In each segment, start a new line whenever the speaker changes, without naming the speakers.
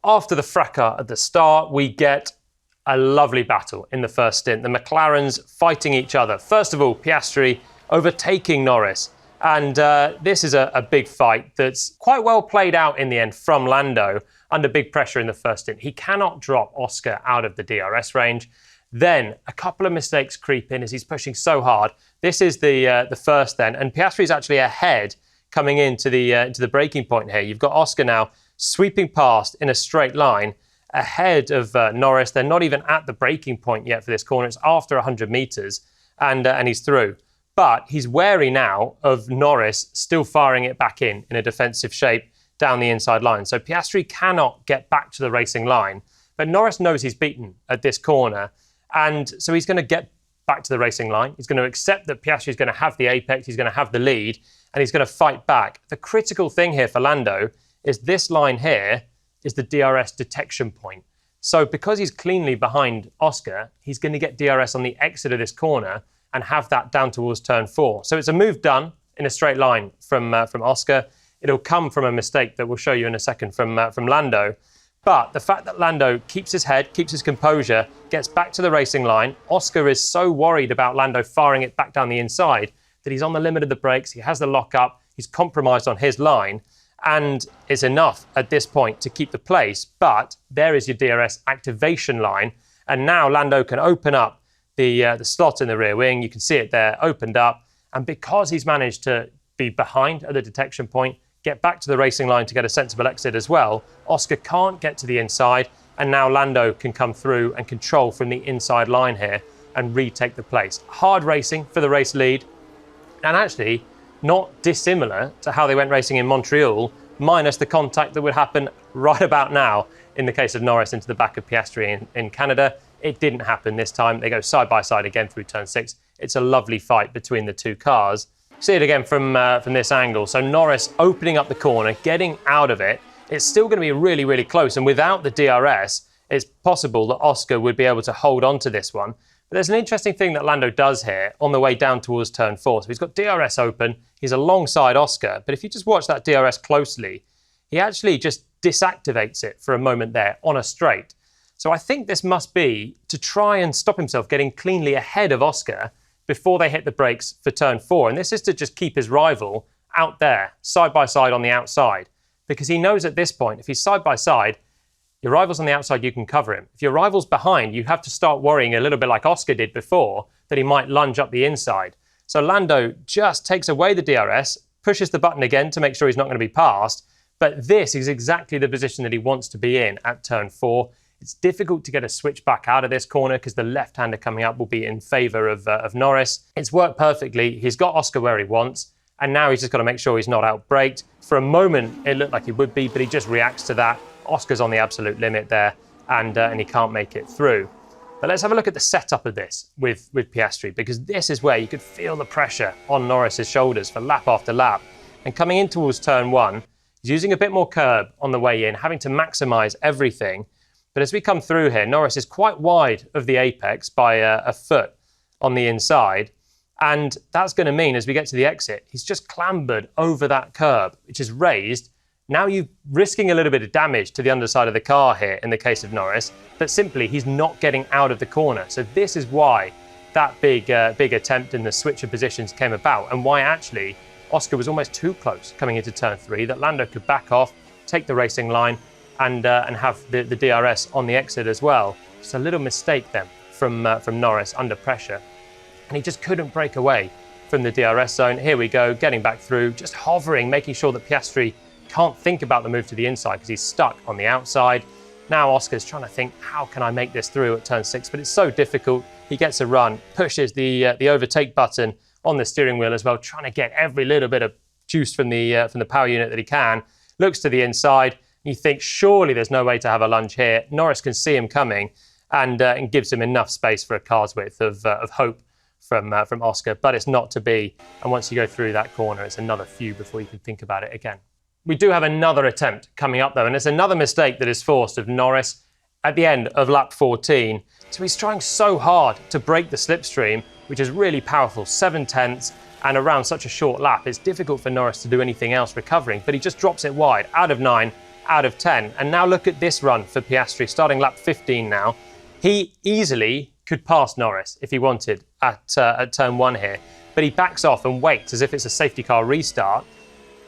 after the fracas at the start, we get a lovely battle in the first stint. The McLarens fighting each other. First of all, Piastri overtaking Norris. And this is a big fight that's quite well played out in the end from Lando under big pressure in the first stint. He cannot drop Oscar out of the DRS range. Then a couple of mistakes creep in as he's pushing so hard. This is the first then, and Piastri is actually ahead coming into the braking point here. You've got Oscar now sweeping past in a straight line ahead of Norris. They're not even at the braking point yet for this corner. It's after 100 metres, and he's through. But he's wary now of Norris still firing it back in a defensive shape down the inside line. So Piastri cannot get back to the racing line, but Norris knows he's beaten at this corner. And so he's going to get back to the racing line. He's going to accept that Piastri is going to have the apex, he's going to have the lead, and he's going to fight back. The critical thing here for Lando is this line here is the DRS detection point. So because he's cleanly behind Oscar, he's going to get DRS on the exit of this corner and have that down towards turn 4. So it's a move done in a straight line from Oscar. It'll come from a mistake that we'll show you in a second from Lando. But the fact that Lando keeps his head, keeps his composure, gets back to the racing line, Oscar is so worried about Lando firing it back down the inside that he's on the limit of the brakes, he has the lock-up, he's compromised on his line, and it's enough at this point to keep the place. But there is your DRS activation line, and now Lando can open up the slot in the rear wing. You can see it there, opened up, and because he's managed to be behind at the detection point, get back to the racing line to get a sensible exit as well, Oscar can't get to the inside, and now Lando can come through and control from the inside line here and retake the place. Hard racing for the race lead, and actually not dissimilar to how they went racing in Montreal, minus the contact that would happen right about now in the case of Norris into the back of Piastri in Canada. It didn't happen this time. They go side by side again through turn 6. It's a lovely fight between the two cars. See it again from this angle. So Norris opening up the corner, getting out of it. It's still going to be really, really close. And without the DRS, it's possible that Oscar would be able to hold on to this one. But there's an interesting thing that Lando does here on the way down towards turn 4. So he's got DRS open. He's alongside Oscar. But if you just watch that DRS closely, he actually just disactivates it for a moment there on a straight. So I think this must be to try and stop himself getting cleanly ahead of Oscar before they hit the brakes for turn 4. And this is to just keep his rival out there, side by side on the outside. Because he knows at this point, if he's side by side, your rival's on the outside, you can cover him. If your rival's behind, you have to start worrying a little bit like Oscar did before, that he might lunge up the inside. So Lando just takes away the DRS, pushes the button again to make sure he's not going to be passed. But this is exactly the position that he wants to be in at turn 4. It's difficult to get a switch back out of this corner because the left-hander coming up will be in favour of Norris. It's worked perfectly. He's got Oscar where he wants, and now he's just got to make sure he's not out-braked. For a moment, it looked like he would be, but he just reacts to that. Oscar's on the absolute limit there, and he can't make it through. But let's have a look at the setup of this with Piastri, because this is where you could feel the pressure on Norris's shoulders for lap after lap. And coming in towards turn 1, he's using a bit more curb on the way in, having to maximise everything. But as we come through here, Norris is quite wide of the apex by a foot on the inside. And that's going to mean, as we get to the exit, he's just clambered over that curb, which is raised. Now you're risking a little bit of damage to the underside of the car here in the case of Norris, but simply he's not getting out of the corner. So this is why that big attempt in the switch of positions came about, and why actually Oscar was almost too close coming into turn 3, that Lando could back off, take the racing line, and have the DRS on the exit as well. Just a little mistake then from Norris under pressure. And he just couldn't break away from the DRS zone. Here we go, getting back through, just hovering, making sure that Piastri can't think about the move to the inside because he's stuck on the outside. Now Oscar's trying to think, how can I make this through at turn 6? But it's so difficult. He gets a run, pushes the overtake button on the steering wheel as well, trying to get every little bit of juice from the power unit that he can. Looks to the inside. You think, surely there's no way to have a lunge here. Norris can see him coming and gives him enough space for a car's width of hope from Oscar, but it's not to be. And once you go through that corner, it's another few before you can think about it again. We do have another attempt coming up though, and it's another mistake that is forced of Norris at the end of lap 14. So he's trying so hard to break the slipstream, which is really powerful, 7/10, and around such a short lap, it's difficult for Norris to do anything else recovering, but he just drops it wide, out of 9, out of 10. And now look at this run for Piastri, starting lap 15 now. He easily could pass Norris if he wanted at turn 1 here, but he backs off and waits as if it's a safety car restart.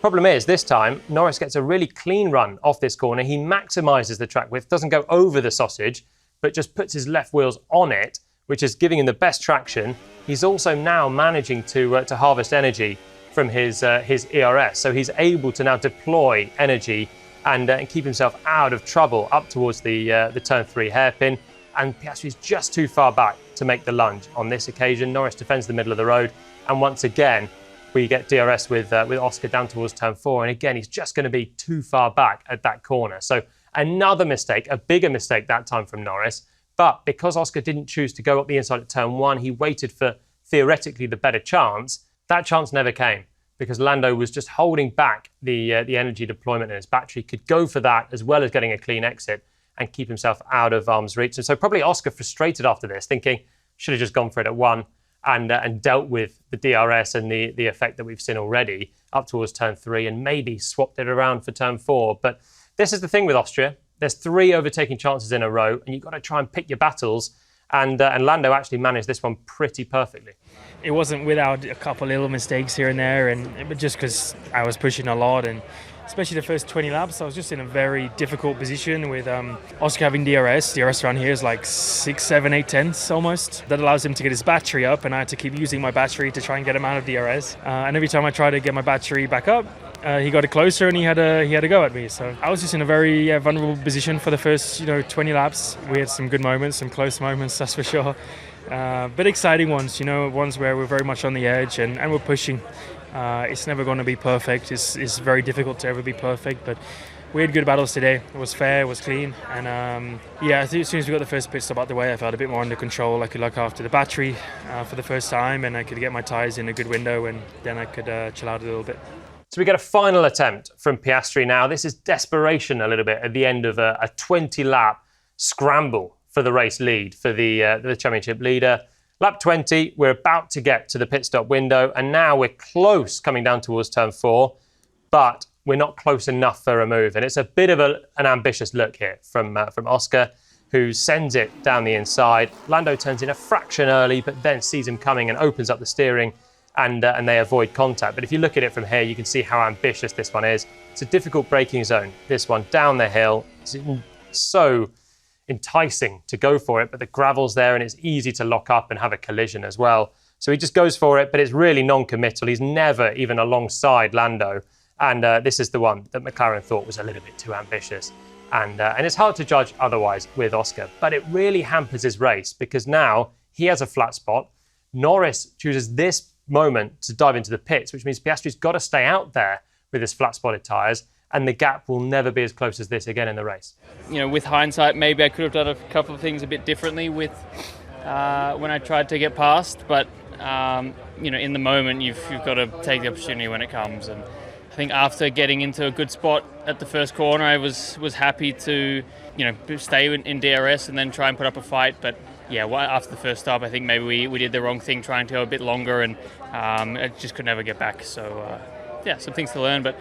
Problem is, this time, Norris gets a really clean run off this corner. He maximises the track width, doesn't go over the sausage, but just puts his left wheels on it, which is giving him the best traction. He's also now managing to harvest energy from his ERS, so he's able to now deploy energy and keep himself out of trouble up towards the turn 3 hairpin. And Piastri's just too far back to make the lunge on this occasion. Norris defends the middle of the road, and once again we get DRS with Oscar down towards turn 4, and again he's just going to be too far back at that corner. So another mistake, a bigger mistake that time from Norris. But because Oscar didn't choose to go up the inside at turn 1, he waited for theoretically the better chance. That chance never came because Lando was just holding back the energy deployment in his battery, could go for that as well as getting a clean exit and keep himself out of arm's reach. And so probably Oscar frustrated after this, thinking, should have just gone for it at 1 and dealt with the DRS and the effect that we've seen already up towards turn 3 and maybe swapped it around for turn 4. But this is the thing with Austria. There's 3 overtaking chances in a row and you've got to try and pick your battles. And Lando actually managed this one pretty perfectly.
It wasn't without a couple little mistakes here and there, but just because I was pushing a lot, and especially the first 20 laps, I was just in a very difficult position with Oscar having DRS. DRS around here is like 6, 7, 8 tenths almost. That allows him to get his battery up, and I had to keep using my battery to try and get him out of DRS. And every time I tried to get my battery back up, he got it closer and he had a go at me. So I was just in a very vulnerable position for the first 20 laps. We had some good moments, some close moments, that's for sure. But exciting ones, ones where we're very much on the edge and we're pushing. It's never going to be perfect. It's very difficult to ever be perfect, but we had good battles today. It was fair, it was clean, and I think as soon as we got the first pit stop out the way, I felt a bit more under control. I could look after the battery for the first time, and I could get my tyres in a good window, and then I could chill out a little bit.
So we get a final attempt from Piastri now. This is desperation a little bit at the end of a 20-lap scramble for the race lead for the championship leader. Lap 20, we're about to get to the pit stop window, and now we're close coming down towards turn 4, but we're not close enough for a move. And it's a bit of an ambitious look here from Oscar, who sends it down the inside. Lando turns in a fraction early, but then sees him coming and opens up the steering, and they avoid contact. But if you look at it from here, you can see how ambitious this one is. It's a difficult braking zone, this one, down the hill. It's so enticing to go for it, but the gravel's there and it's easy to lock up and have a collision as well. So he just goes for it, but it's really non-committal. He's never even alongside Lando. And this is the one that McLaren thought was a little bit too ambitious. And it's hard to judge otherwise with Oscar, but it really hampers his race because now he has a flat spot. Norris chooses this moment to dive into the pits, which means Piastri's got to stay out there with his flat-spotted tyres, and the gap will never be as close as this again in the race.
With hindsight, maybe I could have done a couple of things a bit differently with when I tried to get past, but in the moment you've got to take the opportunity when it comes. And I think after getting into a good spot at the first corner, I was happy to stay in DRS and then try and put up a fight. But yeah, after the first stop, I think maybe we did the wrong thing trying to go a bit longer, and I just could never get back. So some things to learn, but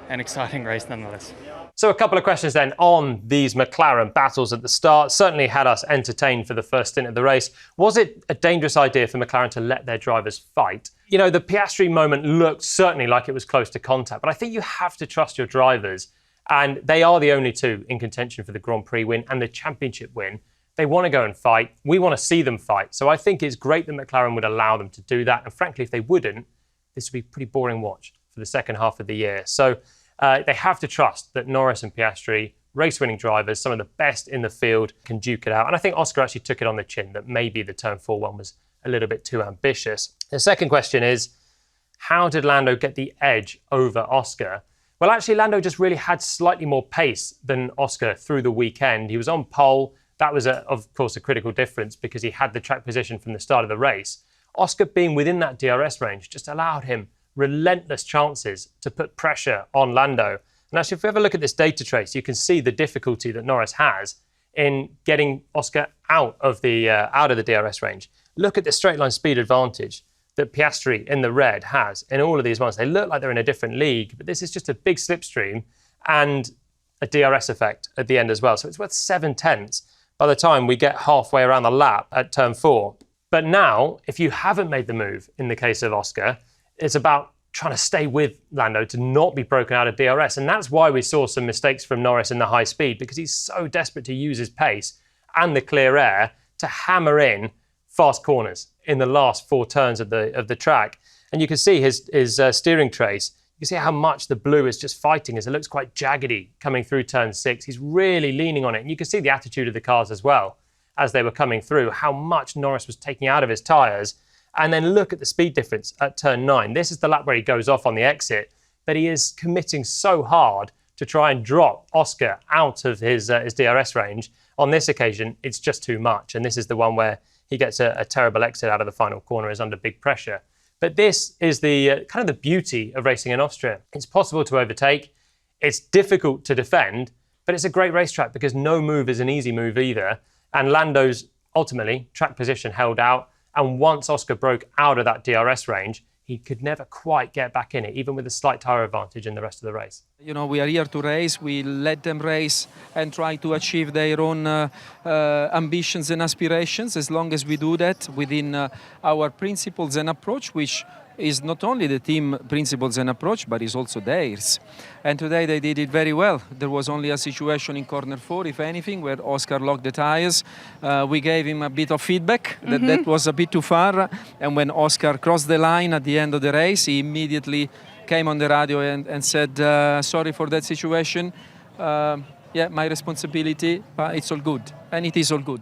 an exciting race nonetheless.
So a couple of questions then on these McLaren battles at the start. Certainly had us entertained for the first stint of the race. Was it a dangerous idea for McLaren to let their drivers fight? The Piastri moment looked certainly like it was close to contact, but I think you have to trust your drivers, and they are the only two in contention for the Grand Prix win and the championship win. They want to go and fight. We want to see them fight. So I think it's great that McLaren would allow them to do that. And frankly, if they wouldn't, this would be a pretty boring watch for the second half of the year. So they have to trust that Norris and Piastri, race-winning drivers, some of the best in the field, can duke it out. And I think Oscar actually took it on the chin that maybe the turn 4 one was a little bit too ambitious. The second question is, how did Lando get the edge over Oscar? Well, actually, Lando just really had slightly more pace than Oscar through the weekend. He was on pole. That was, of course, a critical difference because he had the track position from the start of the race. Oscar being within that DRS range just allowed him relentless chances to put pressure on Lando. And actually, if we ever look at this data trace, you can see the difficulty that Norris has in getting Oscar out of the DRS range. Look at the straight line speed advantage that Piastri in the red has in all of these ones. They look like they're in a different league, but this is just a big slipstream. And a DRS effect at the end as well. So it's worth 0.7 by the time we get halfway around the lap at turn 4. But now, if you haven't made the move in the case of Oscar, it's about trying to stay with Lando to not be broken out of DRS. And that's why we saw some mistakes from Norris in the high speed, because he's so desperate to use his pace and the clear air to hammer in fast corners in the last 4 turns of the track. And you can see his steering trace. You can see how much the blue is just fighting as it looks quite jaggedy coming through turn 6. He's really leaning on it. And you can see the attitude of the cars as well as they were coming through, how much Norris was taking out of his tyres. And then look at the speed difference at turn 9. This is the lap where he goes off on the exit, but he is committing so hard to try and drop Oscar out of his DRS range. On this occasion, it's just too much. And this is the one where he gets a terrible exit out of the final corner, is under big pressure. But this is the kind of the beauty of racing in Austria. It's possible to overtake. It's difficult to defend, but it's a great racetrack because no move is an easy move either. And Lando's ultimately track position held out. And once Oscar broke out of that DRS range, he could never quite get back in it, even with a slight tyre advantage in the rest of the race.
You know, we are here to race. We let them race and try to achieve their own ambitions and aspirations. As long as we do that within our principles and approach, which is not only the team principles and approach, but is also theirs. And today they did it very well. There was only a situation in corner 4, if anything, where Oscar locked the tyres. We gave him a bit of feedback that was a bit too far. And when Oscar crossed the line at the end of the race, he immediately came on the radio and said, sorry for that situation. Yeah, my responsibility, but it's all good. And it is all good.